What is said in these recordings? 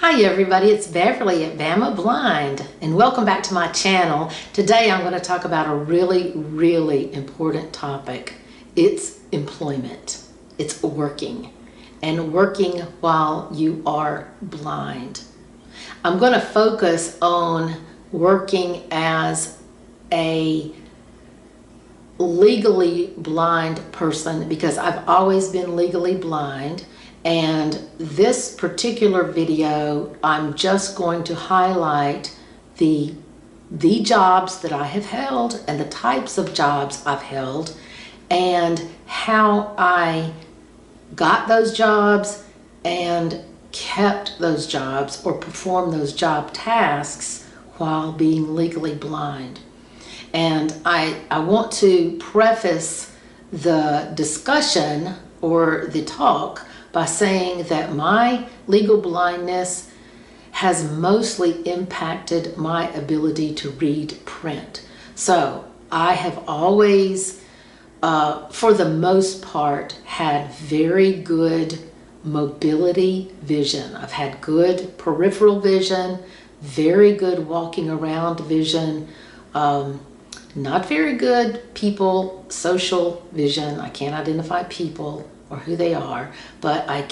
Hi everybody, it's Beverly at Bama Blind and welcome back to my channel. Today I'm going to talk about a really important topic. It's employment. It's working and working while you are blind. I'm going to focus on working as a legally blind person because I've always been legally blind. And this particular video, I'm just going to highlight the jobs that I have held and the types of jobs I've held and how I got those jobs and kept those jobs or performed those job tasks while being legally blind. And I want to preface the discussion or the talk by saying that my legal blindness has mostly impacted my ability to read print. So I have always, for the most part, had very good mobility vision. I've had good peripheral vision, very good walking around vision, not very good people, social vision. I can't identify people or who they are, but I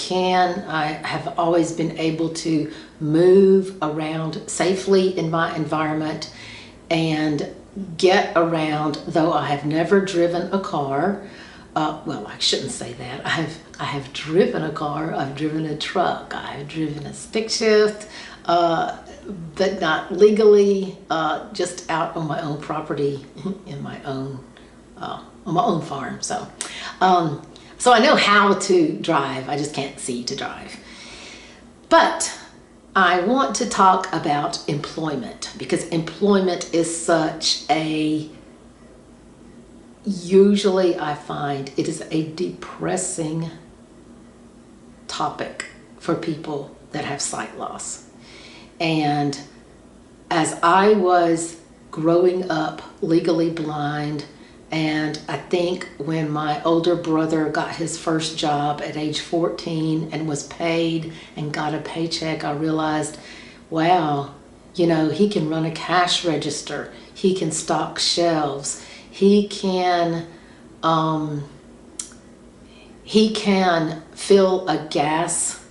have always been able to move around safely in my environment and get around, though I have never driven a car. Well, I shouldn't say that. I have driven a car, I've driven a truck, I've driven a stick shift, but not legally, just out on my own property in my own, on my own farm. So I know how to drive, I just can't see to drive. But I want to talk about employment because employment is such a, usually I find it is a depressing topic for people that have sight loss. And as I was growing up legally blind, and I think when my older brother got his first job at age 14 and was paid and got a paycheck, I realized, wow, you know, he can run a cash register, he can stock shelves, he can fill a gas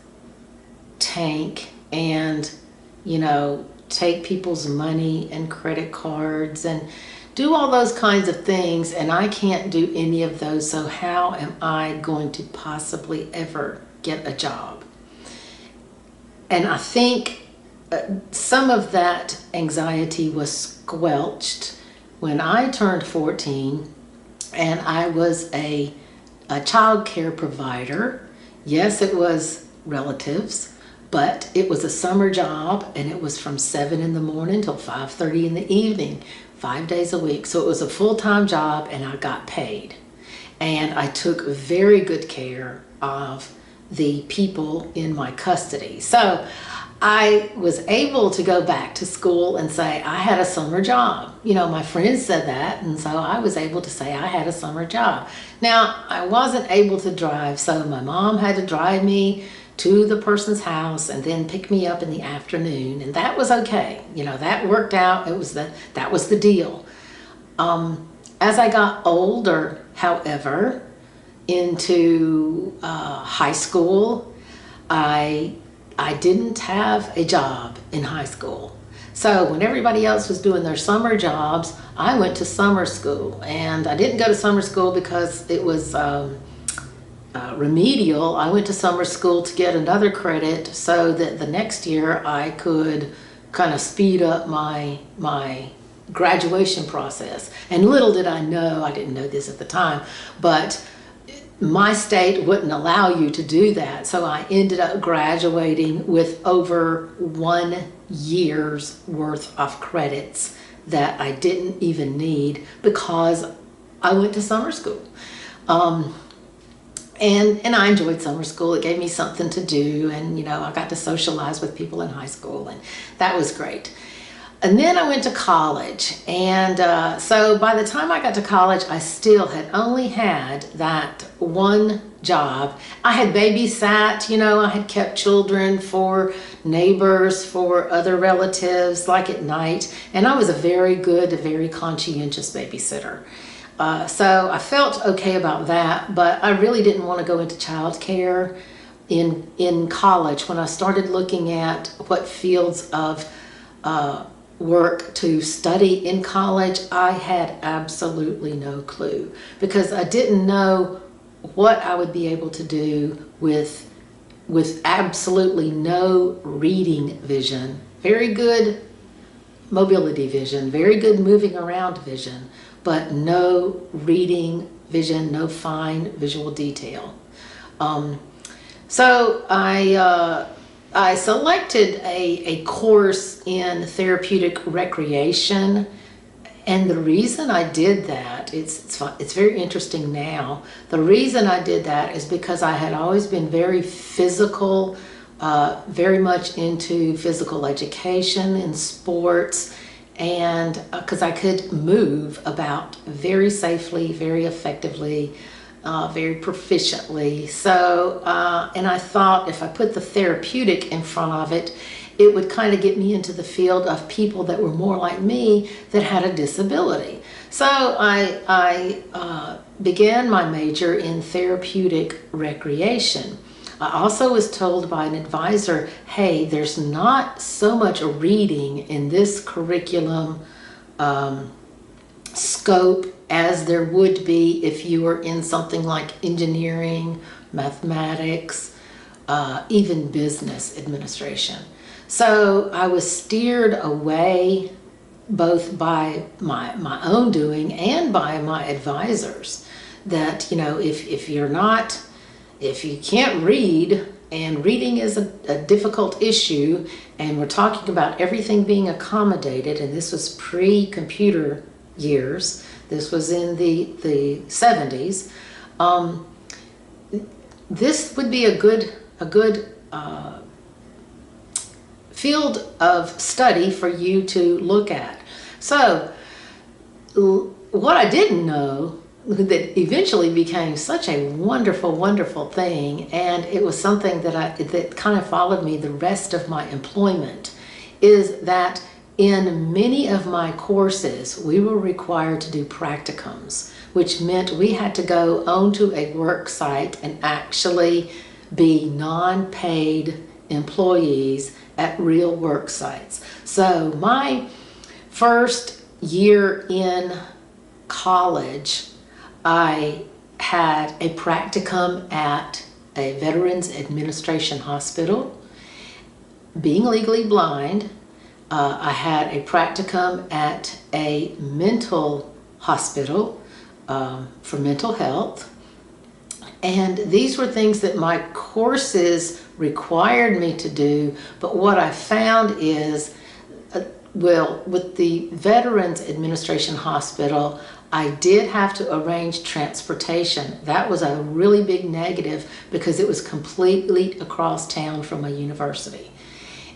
tank and, you know, take people's money and credit cards and do all those kinds of things, and I can't do any of those, so how am I going to possibly ever get a job? And I think some of that anxiety was squelched when I turned 14 and I was a child care provider. Yes, it was relatives, but it was a summer job and it was from 7 in the morning till 5:30 in the evening. 5 days a week. So it was a full-time job and I got paid. And I took very good care of the people in my custody. So I was able to go back to school and say I had a summer job. You know, my friends said that, and so I was able to say I had a summer job. Now, I wasn't able to drive, so my mom had to drive me to the person's house and then pick me up in the afternoon, and that was okay. You know, that worked out. That was the deal. As I got older, however, into high school, I didn't have a job in high school. So when everybody else was doing their summer jobs, I went to summer school, and I didn't go to summer school because it was remedial. I went to summer school to get another credit so that the next year I could kind of speed up my graduation process. And little did I know, I didn't know this at the time, but my state wouldn't allow you to do that. So I ended up graduating with over 1 year's worth of credits that I didn't even need because I went to summer school. And I enjoyed summer school. It gave me something to do, and you know, I got to socialize with people in high school, and that was great. And then I went to college, and so by the time I got to college, I still had only had that one job. I had babysat, I had kept children for neighbors, for other relatives, like at night, and I was a very good, a very conscientious babysitter. So I felt okay about that, but I really didn't want to go into childcare in college. When I started looking at what fields of work to study in college, I had absolutely no clue, because I didn't know what I would be able to do with absolutely no reading vision. Very good mobility vision, very good moving around vision, but no reading vision, no fine visual detail. So I selected a course in therapeutic recreation, and the reason I did that, it's very interesting now. The reason I did that is because I had always been very physical, very much into physical education and sports, and because I could move about very safely, very effectively, very proficiently. So, and I thought if I put the therapeutic in front of it, it would kind of get me into the field of people that were more like me that had a disability. So I began my major in therapeutic recreation. I also was told by an advisor, hey, there's not so much reading in this curriculum scope as there would be if you were in something like engineering, mathematics, even business administration. So I was steered away both by my own doing and by my advisors that, if you can't read, and reading is a difficult issue, and we're talking about everything being accommodated, and this was pre-computer years, this was in the 70s, this would be a good field of study for you to look at. So what I didn't know, that eventually became such a wonderful, wonderful thing, and it was something that kind of followed me the rest of my employment, is that in many of my courses, we were required to do practicums, which meant we had to go onto a work site and actually be non-paid employees at real work sites. So my first year in college, I had a practicum at a Veterans Administration hospital. Being legally blind, I had a practicum at a mental hospital for mental health. And these were things that my courses required me to do, but what I found is, with the Veterans Administration Hospital, I did have to arrange transportation. That was a really big negative because it was completely across town from a university.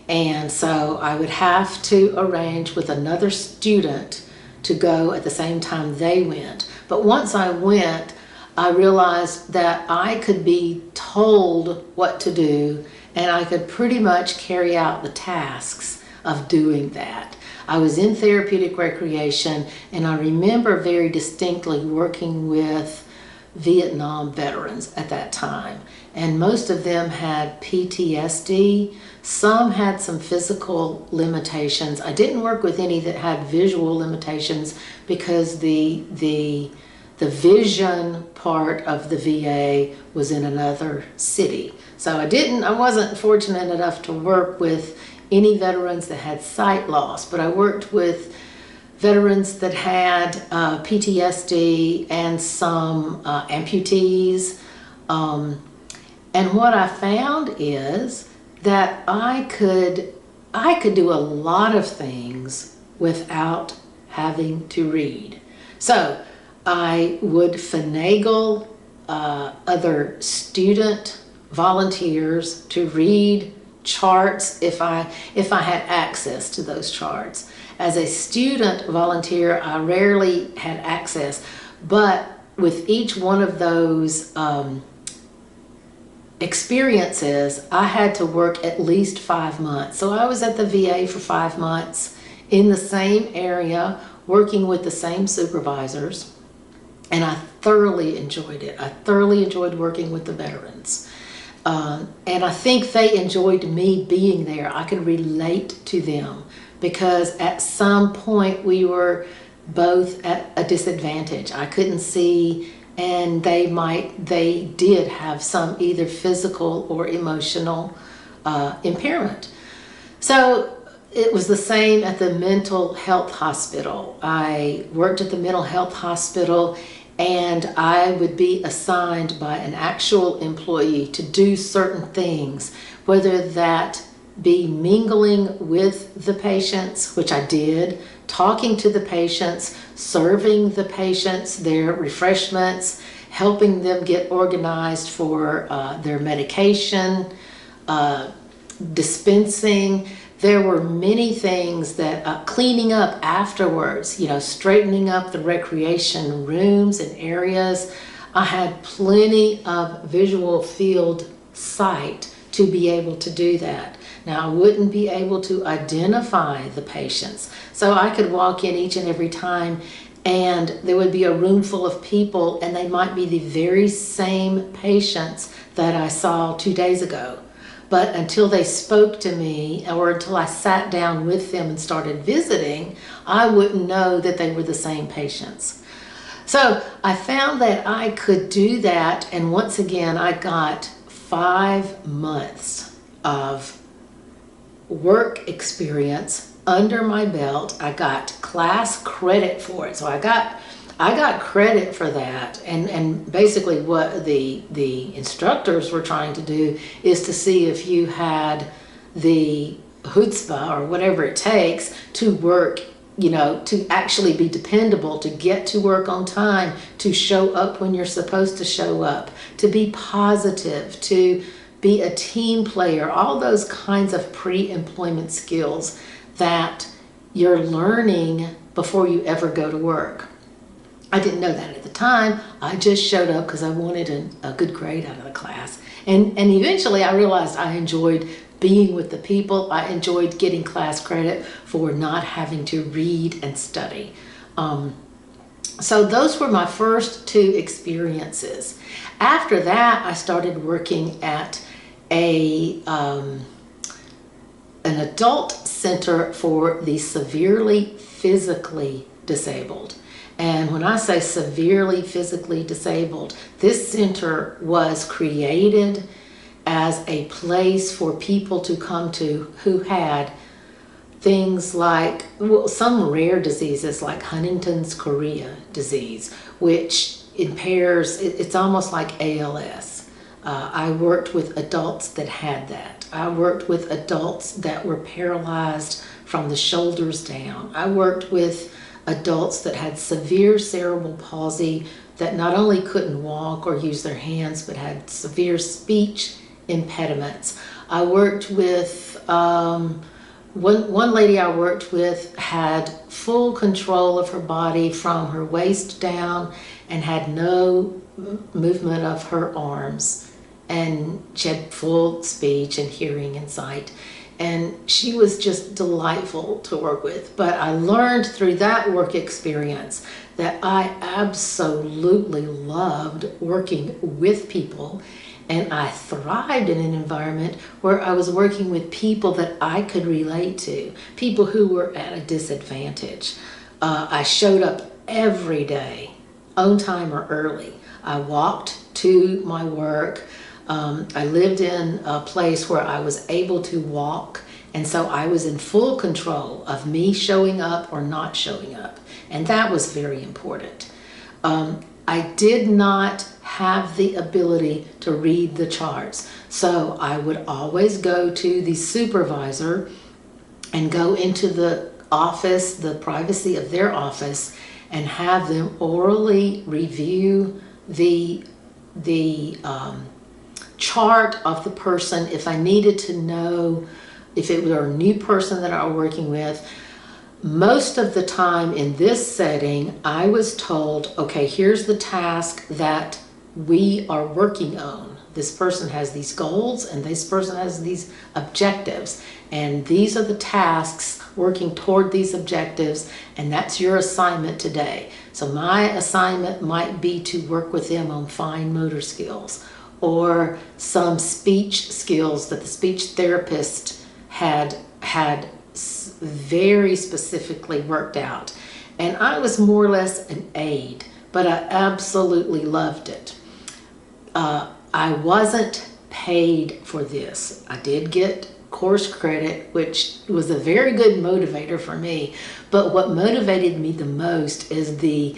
And so I would have to arrange with another student to go at the same time they went. But once I went, I realized that I could be told what to do, and I could pretty much carry out the tasks of doing that. I was in therapeutic recreation, and I remember very distinctly working with Vietnam veterans at that time. And most of them had PTSD. Some had some physical limitations. I didn't work with any that had visual limitations because the vision part of the VA was in another city. So I wasn't fortunate enough to work with any veterans that had sight loss, but I worked with veterans that had PTSD and some amputees. And what I found is that I could do a lot of things without having to read. So I would finagle other student volunteers to read charts if I had access to those charts. As a student volunteer, I rarely had access, but with each one of those experiences, I had to work at least 5 months. So I was at the VA for 5 months in the same area, working with the same supervisors, and I thoroughly enjoyed it. I thoroughly enjoyed working with the veterans. And I think they enjoyed me being there. I could relate to them because at some point we were both at a disadvantage. I couldn't see, and they did have some either physical or emotional impairment. So it was the same at the mental health hospital. I worked at the mental health hospital, and I would be assigned by an actual employee to do certain things, whether that be mingling with the patients, which I did, talking to the patients, serving the patients their refreshments, helping them get organized for their medication, dispensing. There were many things that, cleaning up afterwards, straightening up the recreation rooms and areas. I had plenty of visual field sight to be able to do that. Now, I wouldn't be able to identify the patients. So I could walk in each and every time and there would be a room full of people, and they might be the very same patients that I saw 2 days ago. But until they spoke to me or until I sat down with them and started visiting, I wouldn't know that they were the same patients. So I found that I could do that, and once again, I got 5 months of work experience under my belt. I got class credit for it. So I got credit for that, and basically what the instructors were trying to do is to see if you had the chutzpah or whatever it takes to work, to actually be dependable, to get to work on time, to show up when you're supposed to show up, to be positive, to be a team player, all those kinds of pre-employment skills that you're learning before you ever go to work. I didn't know that at the time. I just showed up because I wanted a good grade out of the class. And eventually I realized I enjoyed being with the people. I enjoyed getting class credit for not having to read and study. So those were my first 2 experiences. After that, I started working at an adult center for the severely physically disabled. And when I say severely physically disabled, this center was created as a place for people to come to who had things like, some rare diseases like Huntington's chorea disease, which impairs, it's almost like ALS. I worked with adults that had that. I worked with adults that were paralyzed from the shoulders down. I worked with adults that had severe cerebral palsy that not only couldn't walk or use their hands, but had severe speech impediments. I worked with, one lady I worked with had full control of her body from her waist down and had no movement of her arms. And she had full speech and hearing and sight. And she was just delightful to work with. But I learned through that work experience that I absolutely loved working with people. And I thrived in an environment where I was working with people that I could relate to, people who were at a disadvantage. I showed up every day, on time or early. I walked to my work. I lived in a place where I was able to walk, and so I was in full control of me showing up or not showing up, and that was very important. I did not have the ability to read the charts, so I would always go to the supervisor and go into the office, the privacy of their office, and have them orally review the chart of the person if I needed to know if it were a new person that I was working with. Most of the time in this setting, I was told, okay, here's the task that we are working on. This person has these goals and this person has these objectives, and these are the tasks working toward these objectives, and that's your assignment today. So my assignment might be to work with them on fine motor skills or some speech skills that the speech therapist had very specifically worked out. And I was more or less an aide, but I absolutely loved it. I wasn't paid for this. I did get course credit, which was a very good motivator for me. But what motivated me the most is the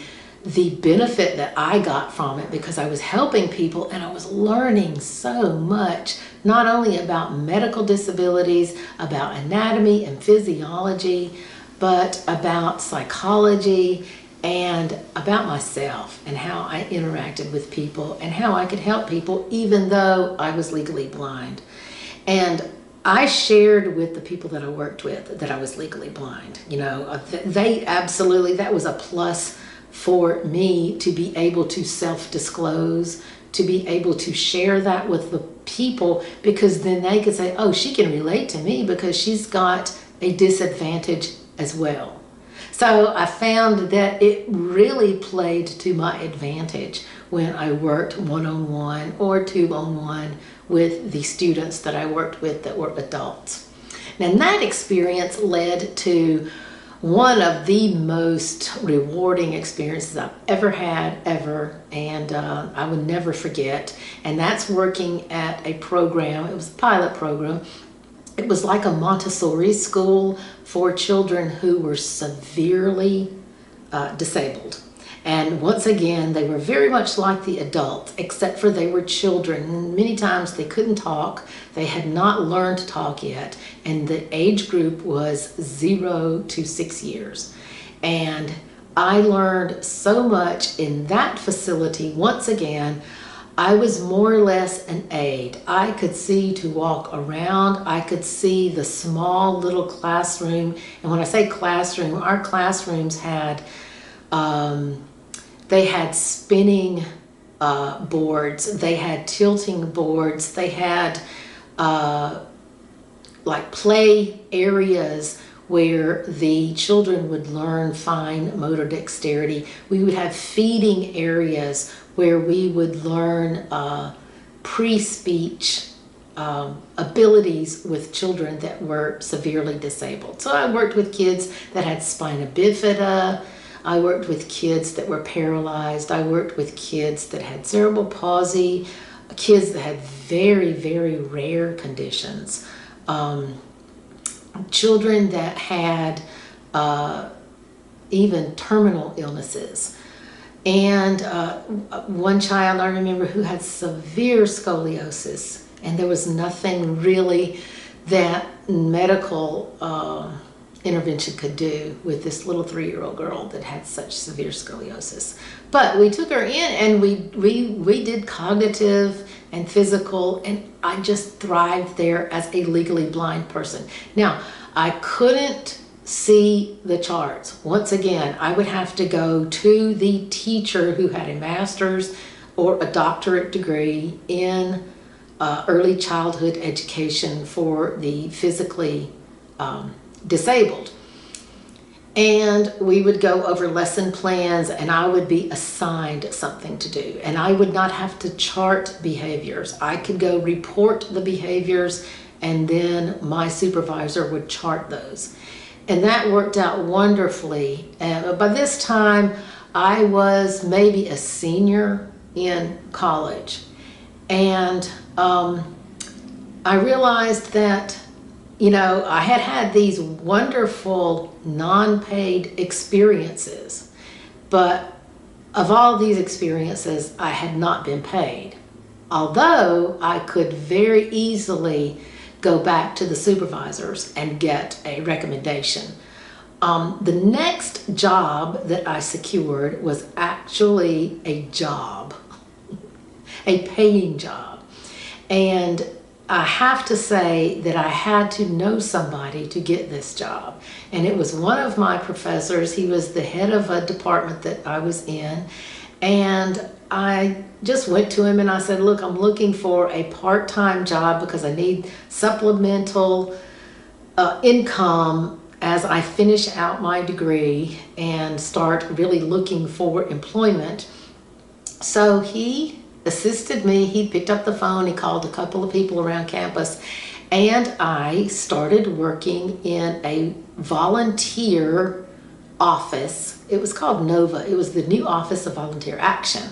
benefit that I got from it, because I was helping people and I was learning so much, not only about medical disabilities, about anatomy and physiology, but about psychology and about myself and how I interacted with people and how I could help people even though I was legally blind. And I shared with the people that I worked with that I was legally blind. You know, they absolutely, that was a plus for me to be able to self-disclose, to be able to share that with the people, because then they could say, oh, she can relate to me because she's got a disadvantage as well. So I found that it really played to my advantage when I worked one-on-one or two-on-one with the students that I worked with that were adults. Now that experience led to one of the most rewarding experiences I've ever had, and I would never forget. And that's working at a program. It was a pilot program. It was like a Montessori school for children who were severely disabled. And once again, they were very much like the adults, except for they were children. And many times they couldn't talk. They had not learned to talk yet. And the age group was 0 to 6 years. And I learned so much in that facility. Once again, I was more or less an aide. I could see to walk around. I could see the small little classroom. And when I say classroom, our classrooms had they had spinning boards, they had tilting boards, they had like play areas where the children would learn fine motor dexterity. We would have feeding areas where we would learn pre-speech abilities with children that were severely disabled. So I worked with kids that had spina bifida. I worked with kids that were paralyzed. I worked with kids that had cerebral palsy, kids that had very, very rare conditions, children that had even terminal illnesses. And one child I remember who had severe scoliosis, and there was nothing really that medical intervention could do with this little 3-year-old girl that had such severe scoliosis. But we took her in and we did cognitive and physical, and I just thrived there as a legally blind person. Now, I couldn't see the charts. Once again, I would have to go to the teacher who had a master's or a doctorate degree in early childhood education for the physically disabled. And we would go over lesson plans, and I would be assigned something to do, and I would not have to chart behaviors. I could go report the behaviors, and then my supervisor would chart those. And that worked out wonderfully. And by this time, I was maybe a senior in college. And I realized that, you know, I had had these wonderful non-paid experiences, but of all these experiences, I had not been paid. Although I could very easily go back to the supervisors and get a recommendation. The next job that I secured was actually a job, a paying job. And I have to say that I had to know somebody to get this job. And it was one of my professors. He was the head of a department that I was in. And I just went to him and I said, look, I'm looking for a part-time job because I need supplemental income as I finish out my degree and start really looking for employment. So he assisted me. He picked up the phone, he called a couple of people around campus, and I started working in a volunteer office. It was called NOVA. It was the new Office of Volunteer Action.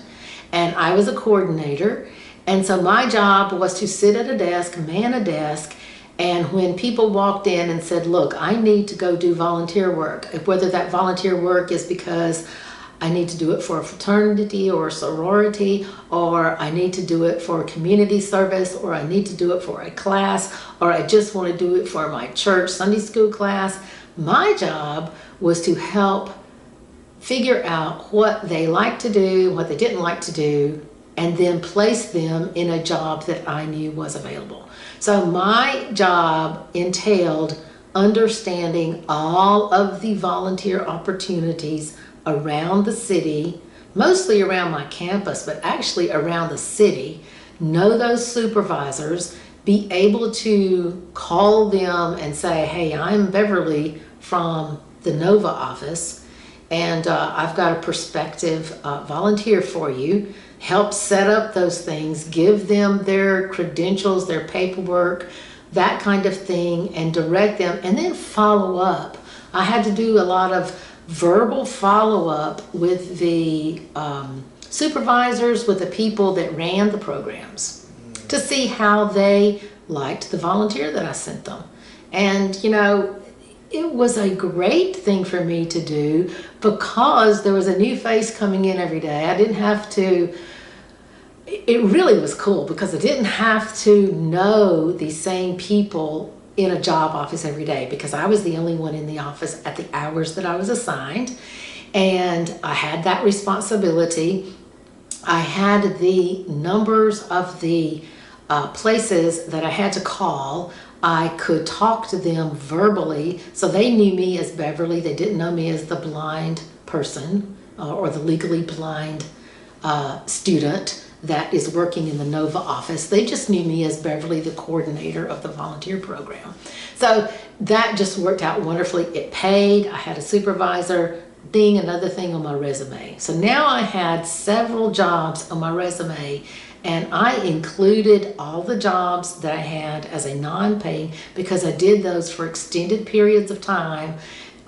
And I was a coordinator. And so my job was to sit at a desk, man a desk, and when people walked in and said, look, I need to go do volunteer work, whether that volunteer work is because I need to do it for a fraternity or a sorority, or I need to do it for a community service, or I need to do it for a class, or I just want to do it for my church Sunday school class. My job was to help figure out what they liked to do, what they didn't like to do, and then place them in a job that I knew was available. So my job entailed understanding all of the volunteer opportunities around the city, mostly around my campus, but actually around the city, know those supervisors, be able to call them and say, hey, I'm Beverly from the NOVA office, and I've got a prospective volunteer for you. Help set up those things, give them their credentials, their paperwork, that kind of thing, and direct them, and then follow up. I had to do a lot of verbal follow-up with the supervisors, with the people that ran the programs, to see how they liked the volunteer that I sent them. And you know, it was a great thing for me to do because there was a new face coming in every day. I didn't have to, it really was cool because I didn't have to know the same people in a job office every day, because I was the only one in the office at the hours that I was assigned, and I had that responsibility. I had the numbers of the places that I had to call. I could talk to them verbally, so they knew me as Beverly. They didn't know me as the blind person or the legally blind student that is working in the NOVA office. They just knew me as Beverly, the coordinator of the volunteer program. So that just worked out wonderfully. It paid. I had a supervisor, being another thing on my resume. So now I had several jobs on my resume, and I included all the jobs that I had as a non-paying because I did those for extended periods of time.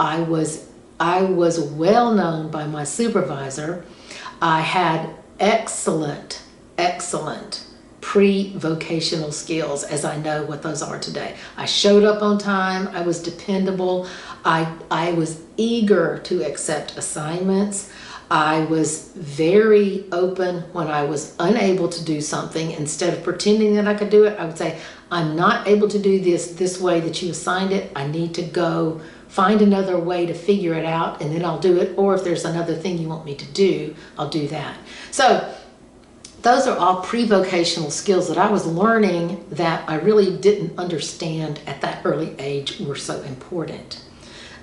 I was well known by my supervisor. I had excellent pre-vocational skills, as I know what those are today. I showed up on time. I was dependable. I was eager to accept assignments. I was very open when I was unable to do something. Instead of pretending that I could do it, I would say, I'm not able to do this way that you assigned it. I need to go find another way to figure it out, and then I'll do it. Or if there's another thing you want me to do, I'll do that. So those are all pre-vocational skills that I was learning that I really didn't understand at that early age were so important.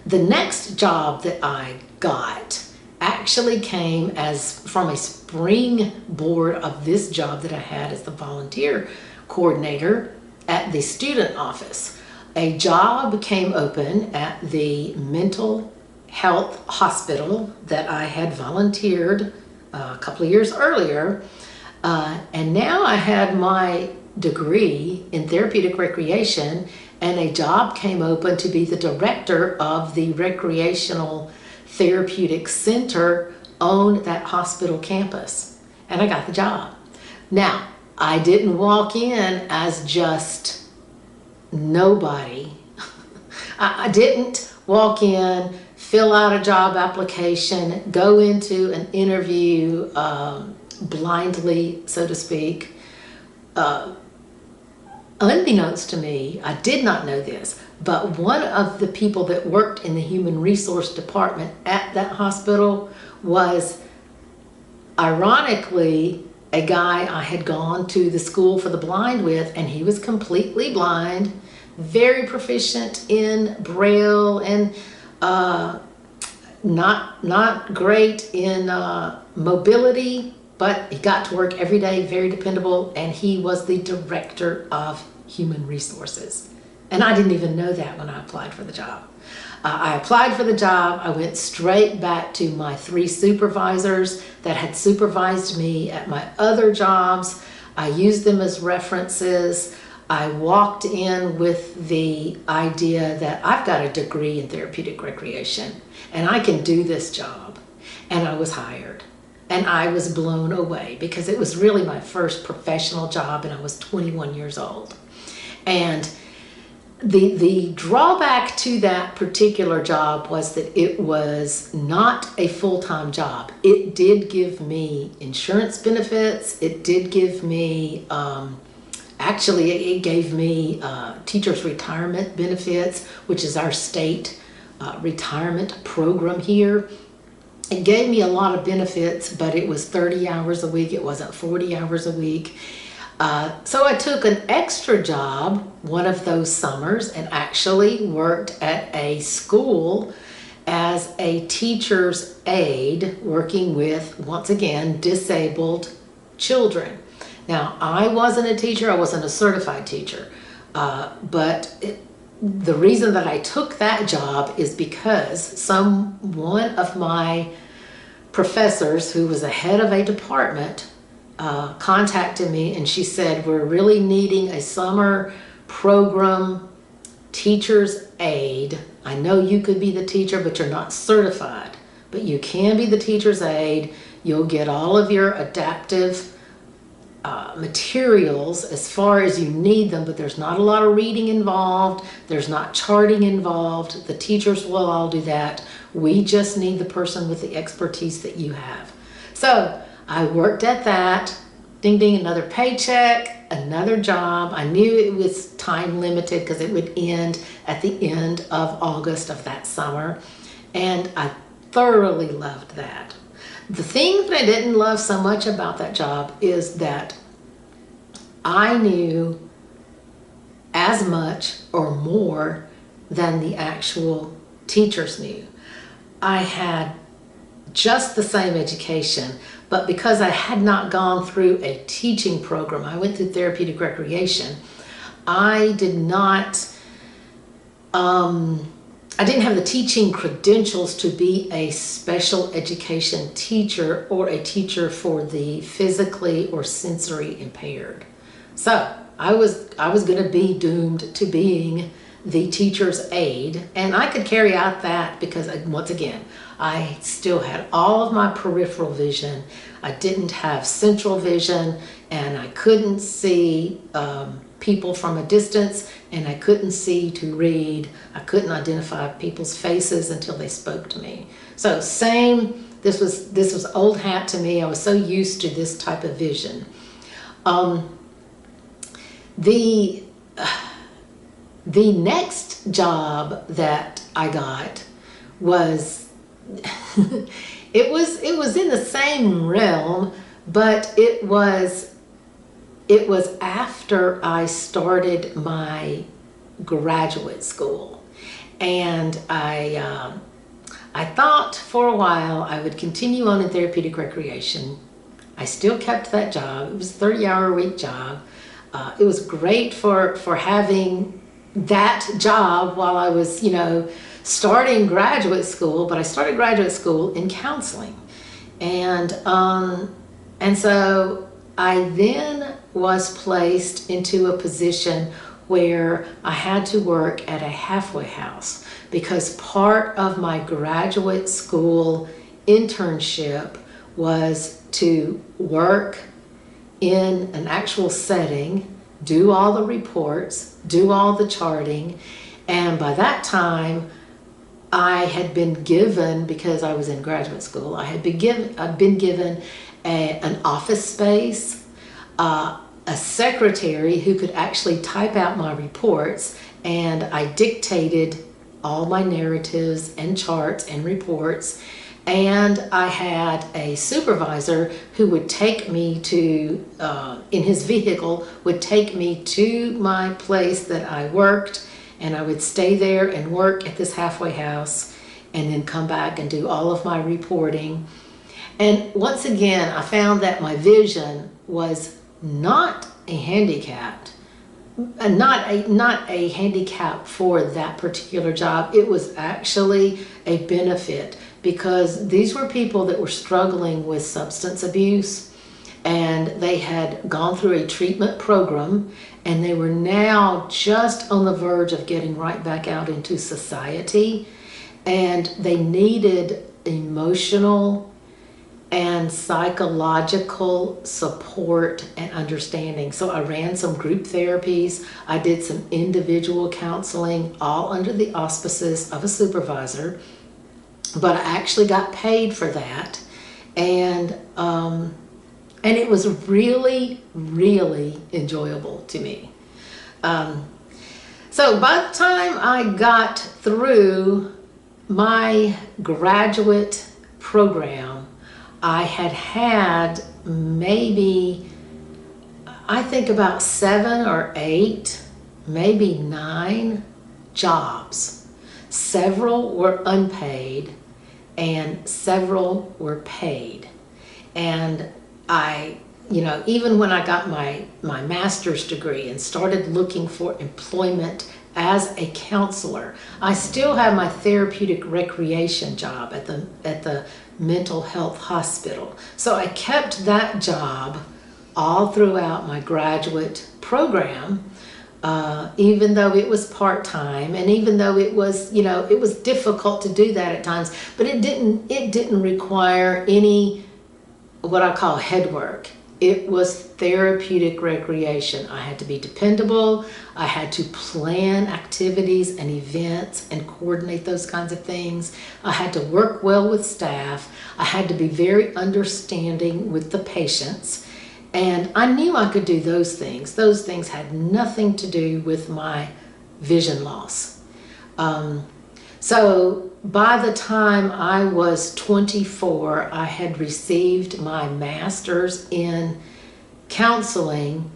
The next job that I got actually came as from a springboard of this job that I had as the volunteer coordinator at the student office. A job came open at the mental health hospital that I had volunteered a couple of years earlier. And now I had my degree in therapeutic recreation, and a job came open to be the director of the recreational therapeutic center on that hospital campus. And I got the job. Now, I didn't walk in as just nobody. I didn't walk in, fill out a job application, go into an interview blindly, so to speak. Unbeknownst to me, I did not know this, but one of the people that worked in the human resource department at that hospital was, ironically, a guy I had gone to the school for the blind with, and he was completely blind, very proficient in Braille, and not great in mobility, but he got to work every day, very dependable, and he was the director of human resources. And I didn't even know that when I applied for the job. I applied for the job. I went straight back to my 3 supervisors that had supervised me at my other jobs. I used them as references. I walked in with the idea that I've got a degree in therapeutic recreation and I can do this job. And I was hired. And I was blown away because it was really my first professional job, and I was 21 years old. And the drawback to that particular job was that it was not a full-time job. It did give me insurance benefits. It did give me, actually it gave me teachers' retirement benefits, which is our state retirement program here. It gave me a lot of benefits, but it was 30 hours a week. It wasn't 40 hours a week. So I took an extra job one of those summers and actually worked at a school as a teacher's aide, working with, once again, disabled children. Now, I wasn't a teacher. I wasn't a certified teacher. The reason that I took that job is because one of my professors, who was the head of a department, contacted me, and she said, we're really needing a summer program teacher's aide. I know you could be the teacher, but you're not certified, but you can be the teacher's aide. You'll get all of your adaptive materials as far as you need them, but there's not a lot of reading involved. There's not charting involved. The teachers will all do that. We just need the person with the expertise that you have. So I worked at that. Ding ding, another paycheck, another job. I knew it was time limited because it would end at the end of August of that summer, and I thoroughly loved that. The thing that I didn't love so much about that job is that I knew as much or more than the actual teachers knew. I had just the same education, but because I had not gone through a teaching program, I went through therapeutic recreation, I didn't have the teaching credentials to be a special education teacher or a teacher for the physically or sensory impaired. So I was going to be doomed to being the teacher's aide, and I could carry out that because, once again, I still had all of my peripheral vision. I didn't have central vision, and I couldn't see people from a distance, and I couldn't see to read. I couldn't identify people's faces until they spoke to me. So this was old hat to me. I was so used to this type of vision. The next job that I got was it was in the same realm, but it was after I started my graduate school, and I thought for a while I would continue on in therapeutic recreation. I still kept that job. It was a 30-hour-a-week job. It was great for having that job while I was, starting graduate school, but I started graduate school in counseling. And so I then was placed into a position where I had to work at a halfway house because part of my graduate school internship was to work in an actual setting, do all the reports, do all the charting, and by that time I had been given, because I was in graduate school, I'd been given an office space, a secretary who could actually type out my reports, and I dictated all my narratives and charts and reports, And I had a supervisor who would take me to, in his vehicle, would take me to my place that I worked, and I would stay there and work at this halfway house and then come back and do all of my reporting. And once again, I found that my vision was not a handicap, not a handicap for that particular job. It was actually a benefit, because these were people that were struggling with substance abuse, and they had gone through a treatment program, and they were now just on the verge of getting right back out into society, and they needed emotional and psychological support and understanding. So I ran some group therapies, I did some individual counseling, all under the auspices of a supervisor, but I actually got paid for that. And it was really, really enjoyable to me. So by the time I got through my graduate program, I had maybe, I think about 7 or 8, maybe 9 jobs. Several were unpaid and several were paid. And I, even when I got my master's degree and started looking for employment as a counselor, I still have my therapeutic recreation job at the mental health hospital. So I kept that job all throughout my graduate program, even though it was part-time, and even though it was, it was difficult to do that at times, but it didn't require any, what I call head work. It was therapeutic recreation. I had to be dependable. I had to plan activities and events and coordinate those kinds of things. I had to work well with staff. I had to be very understanding with the patients. And I knew I could do those things. Those things had nothing to do with my vision loss. So by the time I was 24, I had received my master's in counseling,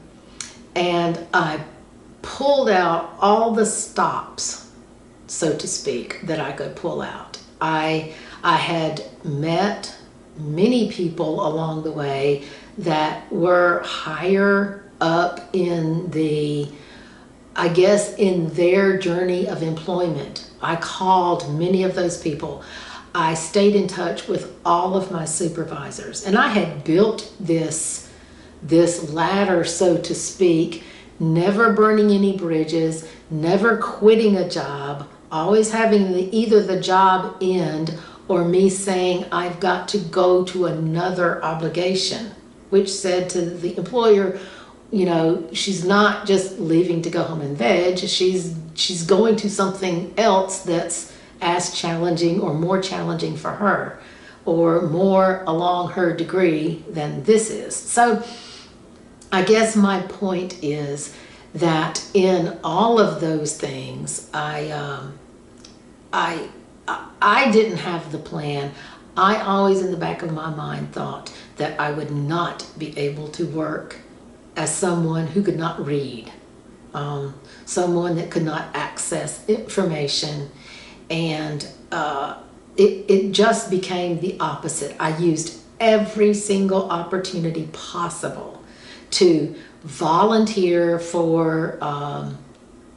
and I pulled out all the stops, so to speak, that I could pull out. I had met many people along the way that were higher up in the, I guess, in their journey of employment. I called many of those people. I stayed in touch with all of my supervisors, and I had built this ladder, so to speak, never burning any bridges, never quitting a job, always having either the job end or me saying I've got to go to another obligation, which said to the employer, she's not just leaving to go home and veg, she's going to something else that's as challenging or more challenging for her, or more along her degree than this is. So I guess my point is that in all of those things, I didn't have the plan. I always in the back of my mind thought that I would not be able to work as someone who could not read, someone that could not access information, and it just became the opposite. I used every single opportunity possible to volunteer for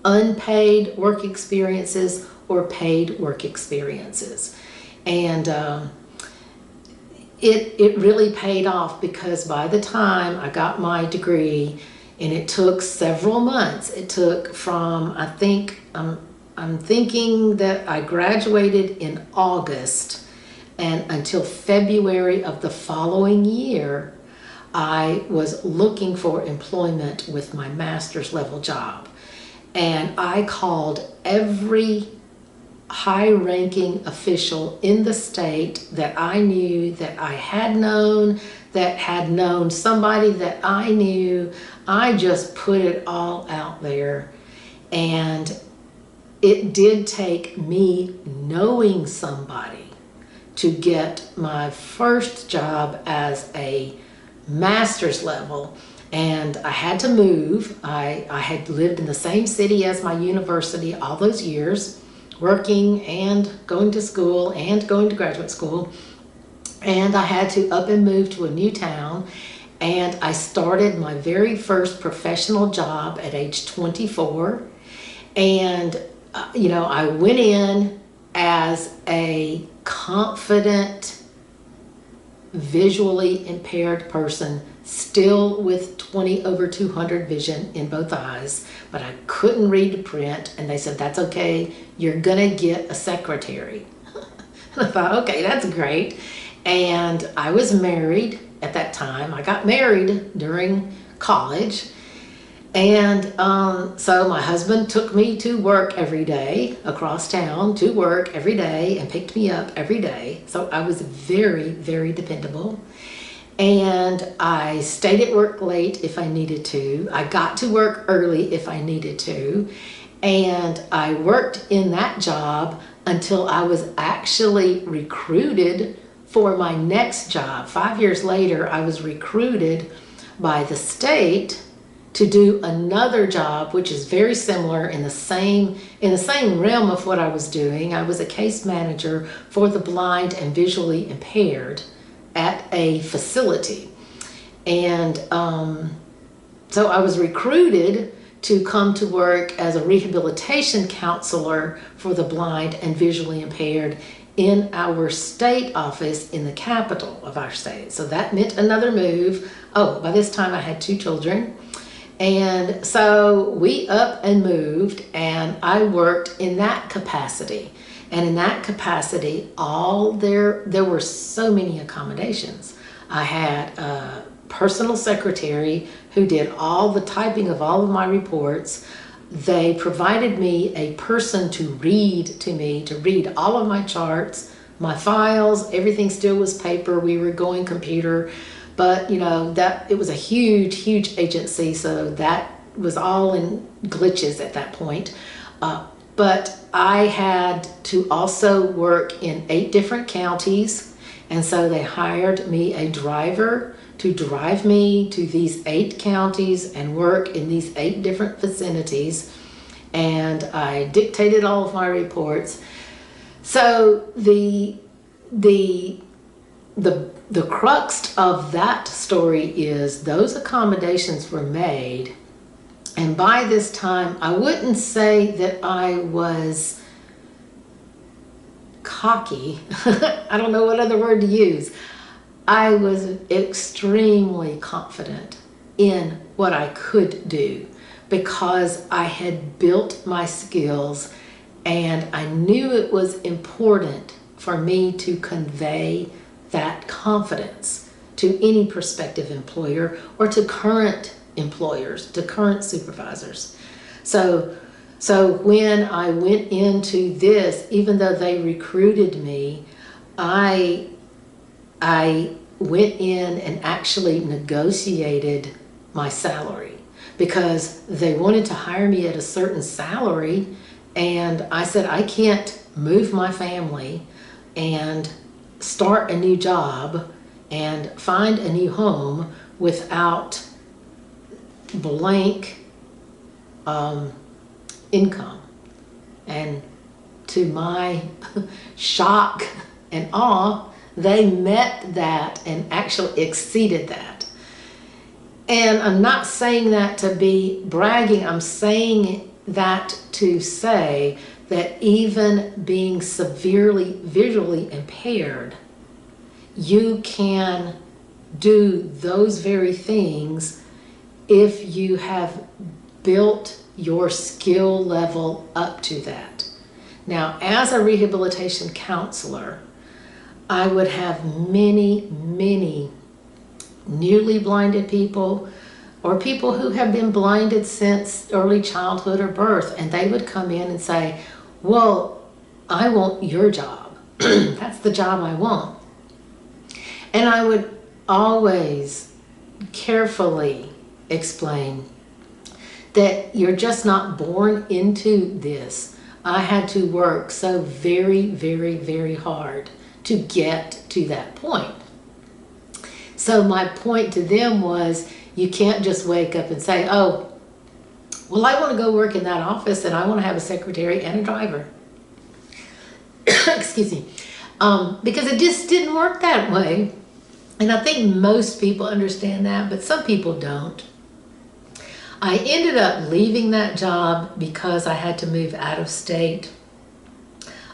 unpaid work experiences or paid work experiences. And it really paid off, because by the time I got my degree, and it took several months, it took from, I think, I'm thinking that I graduated in August, and until February of the following year, I was looking for employment with my master's level job. And I called every high-ranking official in the state that I knew, that I had known, that had known somebody that I knew. I just put it all out there. And it did take me knowing somebody to get my first job as a master's level, and I had to move. I had lived in the same city as my university all those years, working and going to school and going to graduate school, and I had to up and move to a new town. And I started my very first professional job at age 24. And, I went in as a confident, visually impaired person, still with 20 over 200 vision in both eyes, but I couldn't read to print. And they said, that's okay, you're gonna get a secretary. I thought, okay, that's great. And I was married at that time. I got married during college. And so my husband took me to work every day, across town to work every day, and picked me up every day. So I was very, very dependable. And I stayed at work late if I needed to. I got to work early if I needed to. And I worked in that job until I was actually recruited for my next job. 5 years later, I was recruited by the state to do another job, which is very similar in the same realm of what I was doing. I was a case manager for the blind and visually impaired at a facility. And so I was recruited to come to work as a rehabilitation counselor for the blind and visually impaired in our state office in the capital of our state. So that meant another move. Oh, by this time I had 2 children. And so we up and moved, and I worked in that capacity. And in that capacity, there were so many accommodations. I had a personal secretary who did all the typing of all of my reports. They provided me a person to read all of my charts, my files. Everything still was paper. We were going computer, but that it was a huge, huge agency, so that was all in glitches at that point. But I had to also work in 8 different counties, and so they hired me a driver to drive me to these 8 counties and work in these 8 different vicinities. And I dictated all of my reports. So the crux of that story is those accommodations were made. And by this time, I wouldn't say that I was cocky. I don't know what other word to use. I was extremely confident in what I could do because I had built my skills, and I knew it was important for me to convey that confidence to any prospective employer or to current employers, to current supervisors. So when I went into this, even though they recruited me, I went in and actually negotiated my salary because they wanted to hire me at a certain salary, and I said I can't move my family and start a new job and find a new home without blank income. And to my shock and awe, they met that and actually exceeded that. And I'm not saying that to be bragging. I'm saying that to say that even being severely visually impaired, you can do those very things if you have built your skill level up to that. Now, as a rehabilitation counselor, I would have many, many newly blinded people or people who have been blinded since early childhood or birth, and they would come in and say, well, I want your job. That's the job I want. And I would always carefully explain that you're just not born into this. I had to work so very, very, very hard to get to that point. So my point to them was, you can't just wake up and say, oh, well, I want to go work in that office and I want to have a secretary and a driver. Excuse me. Because it just didn't work that way. And I think most people understand that, but some people don't. I ended up leaving that job because I had to move out of state.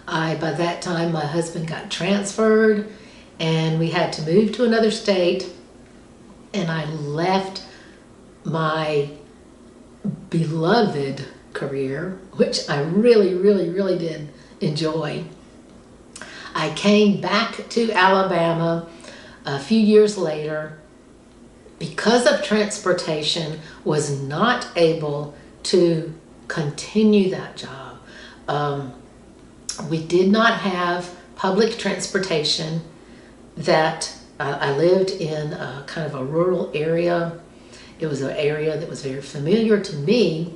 By that time, my husband got transferred and we had to move to another state. And I left my beloved career, which I really, really, really did enjoy. I came back to Alabama a few years later because of transportation, was not able to continue that job. We did not have public transportation. That I lived in a kind of a rural area. It was an area that was very familiar to me.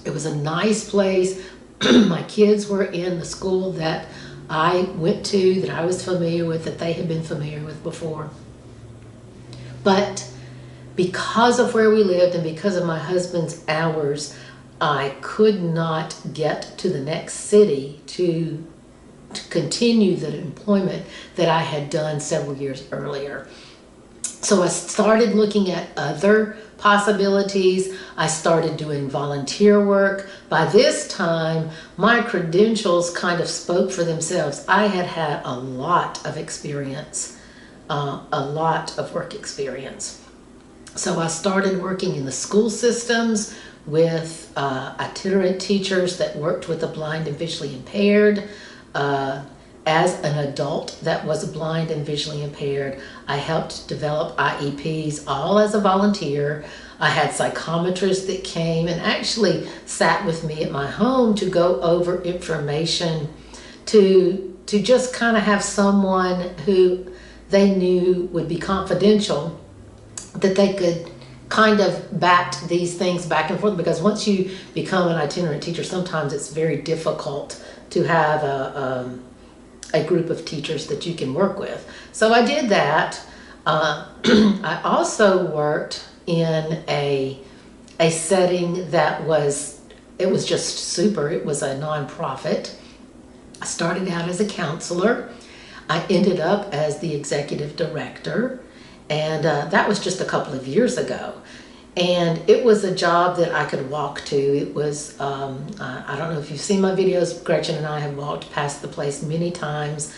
It was a nice place. My kids were in the school that I went to, that I was familiar with, that they had been familiar with before. But because of where we lived and because of my husband's hours, I could not get to the next city to continue the employment that I had done several years earlier. So I started looking at other possibilities. I started doing volunteer work. By this time, my credentials kind of spoke for themselves. I had had a lot of experience, a lot of work experience. So I started working in the school systems with itinerant teachers that worked with the blind and visually impaired. As an adult that was blind and visually impaired, I helped develop IEPs, all as a volunteer. I had psychometrists that came and actually sat with me at my home to go over information, to just kind of have someone who they knew would be confidential, that they could kind of bat these things back and forth, because once you become an itinerant teacher, sometimes it's very difficult to have a group of teachers that you can work with. So I did that. I also worked in a setting that was just super. It was a nonprofit. I started out as a counselor. I ended up as the executive director, and that was just a couple of years ago. And it was a job that I could walk to. It was, I don't know if you've seen my videos, Gretchen and I have walked past the place many times,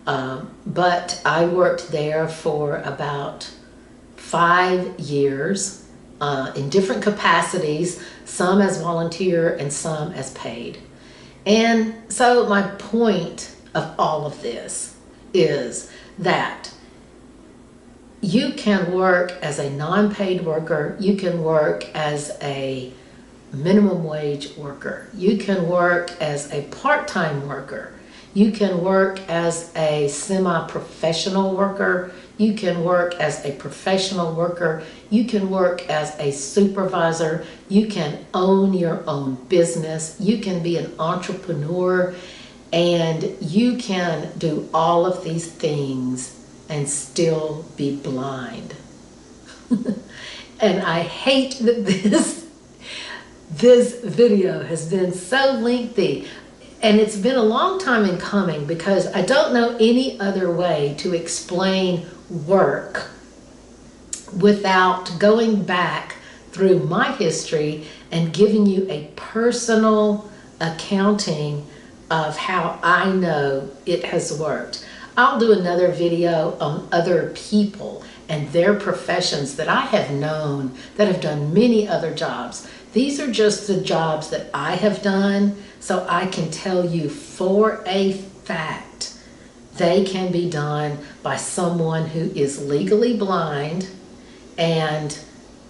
but I worked there for about 5 years in different capacities, some as volunteer and some as paid. And so my point of all of this is that you can work as a non-paid worker, you can work as a minimum wage worker, you can work as a part-time worker, you can work as a semi-professional worker, you can work as a professional worker, you can work as a supervisor, you can own your own business, you can be an entrepreneur, and you can do all of these things and still be blind. And I hate that this video has been so lengthy, and it's been a long time in coming, because I don't know any other way to explain work without going back through my history and giving you a personal accounting of how I know it has worked. I'll do another video on other people and their professions that I have known that have done many other jobs. These are just the jobs that I have done, so I can tell you for a fact they can be done by someone who is legally blind and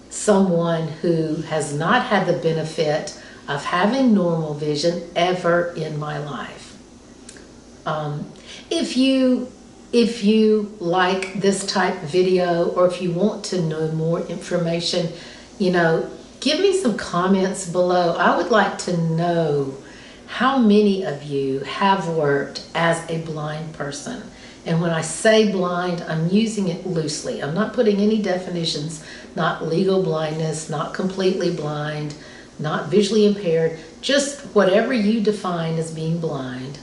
someone who has not had the benefit of having normal vision ever in my life. If you like this type video, or if you want to know more information, give me some comments below. I would like to know how many of you have worked as a blind person? And when I say blind, I'm using it loosely. I'm not putting any definitions, not legal blindness, not completely blind, not visually impaired, just whatever you define as being blind.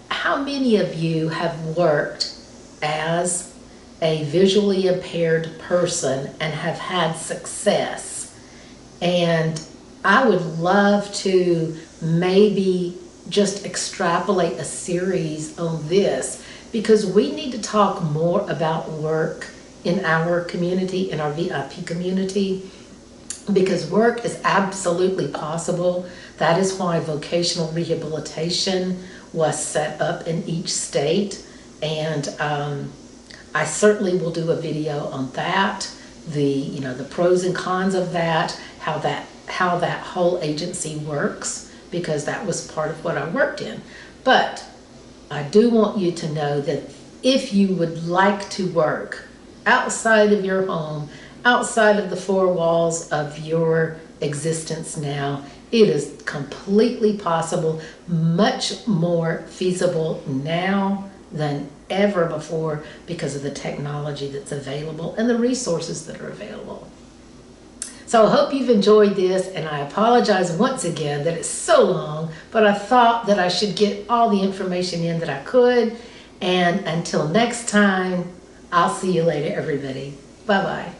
How many of you have worked as a visually impaired person and have had success? And I would love to maybe just extrapolate a series on this, because we need to talk more about work in our community, in our VIP community, because work is absolutely possible. That is why vocational rehabilitation was set up in each state. And I certainly will do a video on that, the pros and cons of that, how that whole agency works, because that was part of what I worked in. But I do want you to know that if you would like to work outside of your home, outside of the four walls of your existence now, it is completely possible, much more feasible now than ever before, because of the technology that's available and the resources that are available. So I hope you've enjoyed this, and I apologize once again that it's so long, but I thought that I should get all the information in that I could. And until next time, I'll see you later, everybody. Bye-bye.